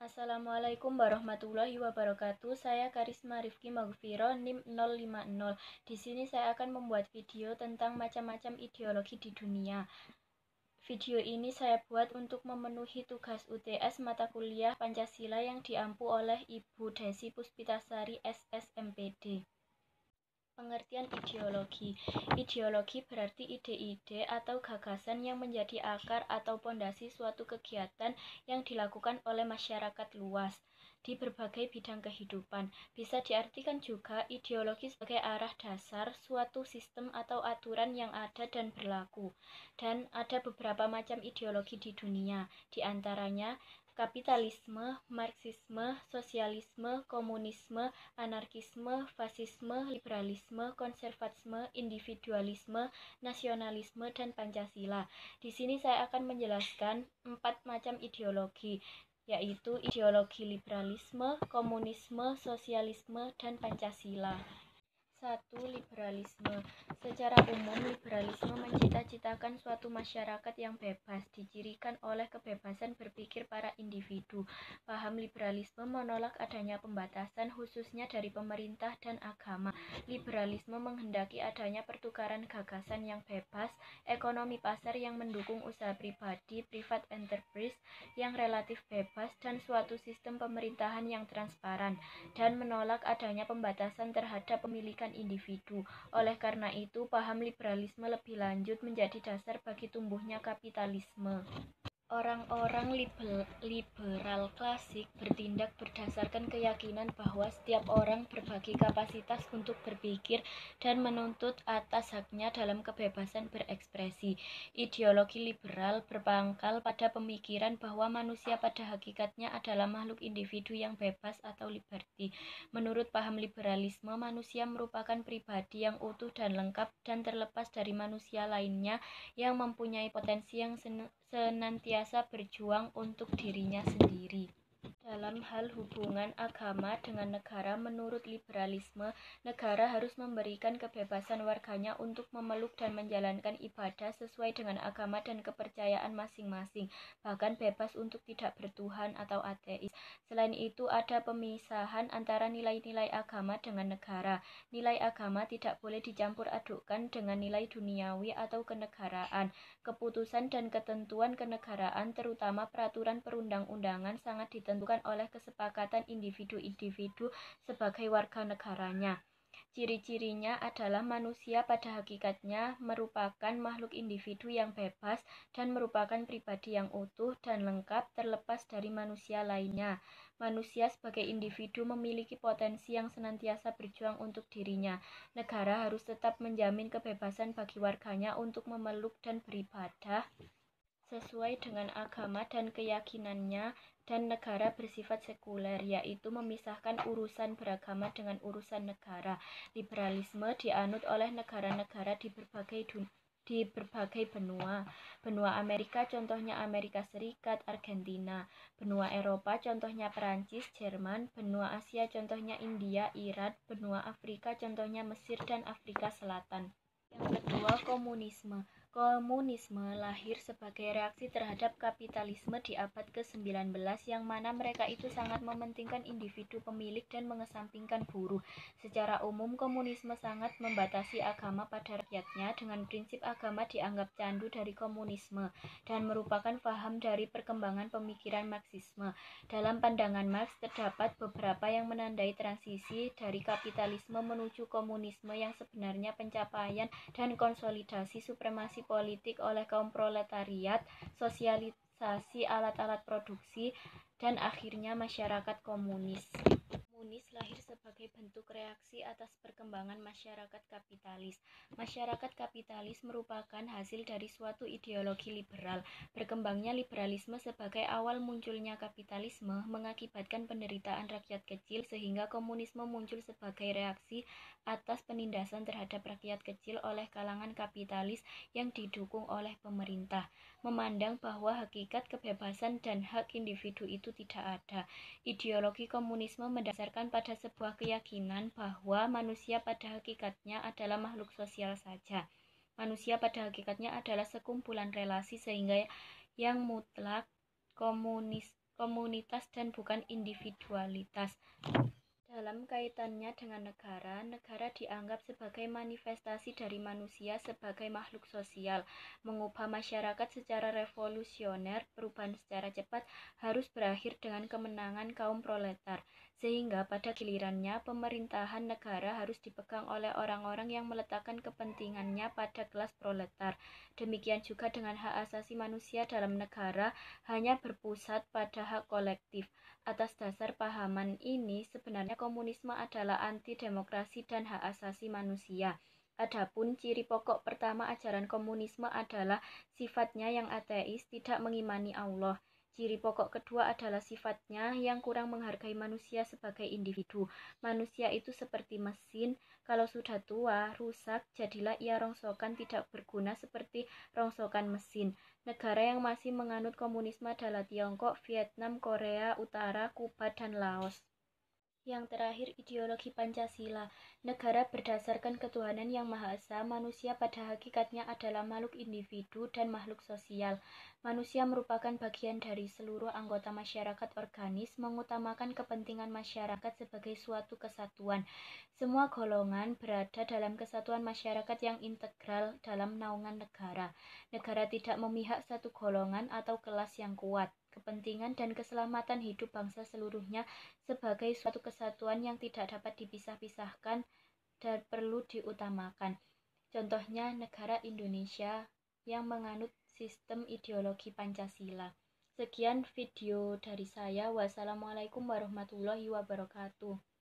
Assalamualaikum warahmatullahi wabarakatuh. Saya Karisma Rifki Maghfiro, NIM 050. Di sini saya akan membuat video tentang macam-macam ideologi di dunia. Video ini saya buat untuk memenuhi tugas UTS mata kuliah Pancasila yang diampu oleh Ibu Desi Puspitasari SSMPD. Pengertian ideologi. Ideologi berarti ide-ide atau gagasan yang menjadi akar atau pondasi suatu kegiatan yang dilakukan oleh masyarakat luas di berbagai bidang kehidupan. Bisa diartikan juga ideologi sebagai arah dasar suatu sistem atau aturan yang ada dan berlaku. Dan ada beberapa macam ideologi di dunia, di antaranya kapitalisme, marxisme, sosialisme, komunisme, anarkisme, fasisme, liberalisme, konservatisme, individualisme, nasionalisme, dan Pancasila. Di sini saya akan menjelaskan 4 macam ideologi, yaitu ideologi liberalisme, komunisme, sosialisme, dan Pancasila. 1. Liberalisme. Secara umum, liberalisme mencita-citakan suatu masyarakat yang bebas, dicirikan oleh kebebasan berpikir para individu. Paham liberalisme menolak adanya pembatasan, khususnya dari pemerintah dan agama. Liberalisme menghendaki adanya pertukaran gagasan yang bebas, ekonomi pasar yang mendukung usaha pribadi, private enterprise yang relatif bebas, dan suatu sistem pemerintahan yang transparan, dan menolak adanya pembatasan terhadap pemilikan individu. Oleh karena itu, paham liberalisme lebih lanjut menjadi dasar bagi tumbuhnya kapitalisme. Orang-orang liberal klasik bertindak berdasarkan keyakinan bahwa setiap orang berbagi kapasitas untuk berpikir dan menuntut atas haknya dalam kebebasan berekspresi. Ideologi liberal berpangkal pada pemikiran bahwa manusia pada hakikatnya adalah makhluk individu yang bebas atau liberty. Menurut paham liberalisme, manusia merupakan pribadi yang utuh dan lengkap dan terlepas dari manusia lainnya yang mempunyai potensi yang senantiasa berjuang untuk dirinya sendiri. Dalam hal hubungan agama dengan negara, menurut liberalisme, negara harus memberikan kebebasan warganya untuk memeluk dan menjalankan ibadah sesuai dengan agama dan kepercayaan masing-masing, bahkan bebas untuk tidak bertuhan atau ateis. Selain itu, ada pemisahan antara nilai-nilai agama dengan negara. Nilai agama tidak boleh dicampur adukkan dengan nilai duniawi atau kenegaraan. Keputusan dan ketentuan kenegaraan, terutama peraturan perundang-undangan, sangat ditentukan oleh kesepakatan individu-individu sebagai warga negaranya. Ciri-cirinya adalah manusia pada hakikatnya merupakan makhluk individu yang bebas dan merupakan pribadi yang utuh dan lengkap terlepas dari manusia lainnya. Manusia sebagai individu memiliki potensi yang senantiasa berjuang untuk dirinya. Negara harus tetap menjamin kebebasan bagi warganya untuk memeluk dan beribadah sesuai dengan agama dan keyakinannya, dan negara bersifat sekuler, yaitu memisahkan urusan beragama dengan urusan negara. Liberalisme dianut oleh negara-negara di berbagai benua. Benua Amerika contohnya Amerika Serikat, Argentina. Benua Eropa contohnya Perancis, Jerman. Benua Asia contohnya India, Iran. Benua Afrika contohnya Mesir dan Afrika Selatan. Yang kedua, komunisme. Komunisme lahir sebagai reaksi terhadap kapitalisme di abad ke-19 yang mana mereka itu sangat mementingkan individu pemilik dan mengesampingkan buruh. Secara umum, komunisme sangat membatasi agama pada rakyatnya dengan prinsip agama dianggap candu dari komunisme dan merupakan paham dari perkembangan pemikiran Marxisme. Dalam pandangan Marx, terdapat beberapa yang menandai transisi dari kapitalisme menuju komunisme yang sebenarnya pencapaian dan konsolidasi supremasi politik oleh kaum proletariat, sosialisasi alat-alat produksi, dan akhirnya masyarakat komunis. Komunis lahir sebagai bentuk reaksi atas perkembangan masyarakat kapitalis. Masyarakat kapitalis merupakan hasil dari suatu ideologi liberal. Berkembangnya liberalisme sebagai awal munculnya kapitalisme mengakibatkan penderitaan rakyat kecil, sehingga komunisme muncul sebagai reaksi atas penindasan terhadap rakyat kecil oleh kalangan kapitalis yang didukung oleh pemerintah, memandang bahwa hakikat kebebasan dan hak individu itu tidak ada. Ideologi komunisme mendasarkan pada sebuah keyakinan bahwa manusia pada hakikatnya adalah makhluk sosial saja. Manusia pada hakikatnya adalah sekumpulan relasi, sehingga yang mutlak komunitas dan bukan individualitas. Dalam kaitannya dengan negara, negara dianggap sebagai manifestasi dari manusia sebagai makhluk sosial. Mengubah masyarakat secara revolusioner, perubahan secara cepat harus berakhir dengan kemenangan kaum proletar. Sehingga pada gilirannya, pemerintahan negara harus dipegang oleh orang-orang yang meletakkan kepentingannya pada kelas proletar. Demikian juga dengan hak asasi manusia dalam negara hanya berpusat pada hak kolektif. Atas dasar pahaman ini, sebenarnya komunisme adalah anti-demokrasi dan hak asasi manusia. Adapun ciri pokok pertama ajaran komunisme adalah sifatnya yang ateis, tidak mengimani Allah. Ciri pokok kedua adalah sifatnya yang kurang menghargai manusia sebagai individu. Manusia itu seperti mesin, kalau sudah tua, rusak, jadilah ia rongsokan tidak berguna seperti rongsokan mesin. Negara yang masih menganut komunisme adalah Tiongkok, Vietnam, Korea Utara, Kuba, dan Laos. Yang terakhir, ideologi Pancasila. Negara berdasarkan ketuhanan yang Maha Esa, manusia pada hakikatnya adalah makhluk individu dan makhluk sosial. Manusia merupakan bagian dari seluruh anggota masyarakat organis, mengutamakan kepentingan masyarakat sebagai suatu kesatuan. Semua golongan berada dalam kesatuan masyarakat yang integral dalam naungan negara. Negara tidak memihak satu golongan atau kelas yang kuat. Kepentingan dan keselamatan hidup bangsa seluruhnya sebagai suatu kesatuan yang tidak dapat dipisah-pisahkan dan perlu diutamakan. Contohnya negara Indonesia yang menganut sistem ideologi Pancasila. Sekian video dari saya. Wassalamualaikum warahmatullahi wabarakatuh.